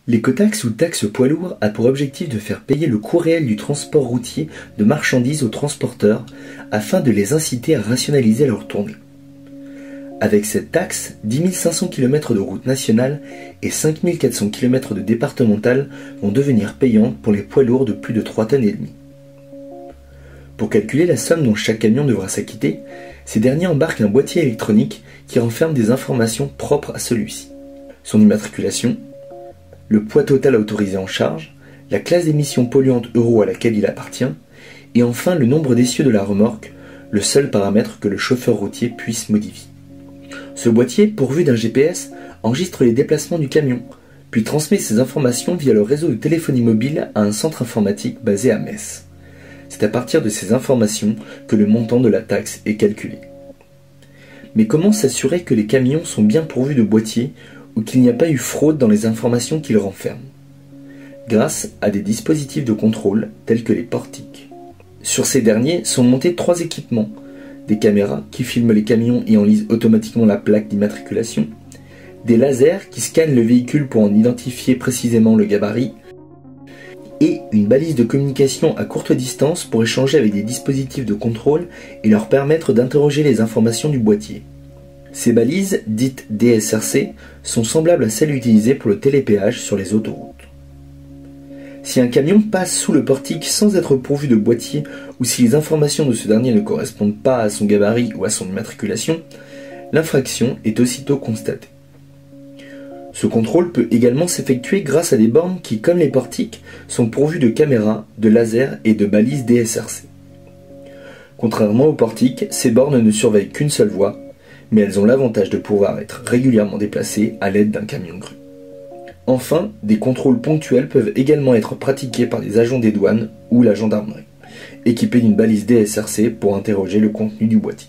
L'écotaxe ou taxe poids lourd a pour objectif de faire payer le coût réel du transport routier de marchandises aux transporteurs afin de les inciter à rationaliser leur tournée. Avec cette taxe, 10 500 km de routes nationales et 5 400 km de départementales vont devenir payantes pour les poids lourds de plus de 3,5 tonnes. Pour calculer la somme dont chaque camion devra s'acquitter, ces derniers embarquent un boîtier électronique qui renferme des informations propres à celui-ci. Son immatriculation, le poids total autorisé en charge, la classe d'émission polluante euro à laquelle il appartient, et enfin le nombre d'essieux de la remorque, le seul paramètre que le chauffeur routier puisse modifier. Ce boîtier, pourvu d'un GPS, enregistre les déplacements du camion, puis transmet ces informations via le réseau de téléphonie mobile à un centre informatique basé à Metz. C'est à partir de ces informations que le montant de la taxe est calculé. Mais comment s'assurer que les camions sont bien pourvus de boîtiers ou qu'il n'y a pas eu fraude dans les informations qu'ils renferment? Grâce à des dispositifs de contrôle tels que les portiques. Sur ces derniers sont montés 3 équipements: des caméras qui filment les camions et en lisent automatiquement la plaque d'immatriculation, des lasers qui scannent le véhicule pour en identifier précisément le gabarit, et une balise de communication à courte distance pour échanger avec des dispositifs de contrôle et leur permettre d'interroger les informations du boîtier. Ces balises, dites DSRC, sont semblables à celles utilisées pour le télépéage sur les autoroutes. Si un camion passe sous le portique sans être pourvu de boîtier ou si les informations de ce dernier ne correspondent pas à son gabarit ou à son immatriculation, l'infraction est aussitôt constatée. Ce contrôle peut également s'effectuer grâce à des bornes qui, comme les portiques, sont pourvues de caméras, de lasers et de balises DSRC. Contrairement aux portiques, ces bornes ne surveillent qu'une seule voie, mais elles ont l'avantage de pouvoir être régulièrement déplacées à l'aide d'un camion grue. Enfin, des contrôles ponctuels peuvent également être pratiqués par des agents des douanes ou la gendarmerie, équipés d'une balise DSRC pour interroger le contenu du boîtier.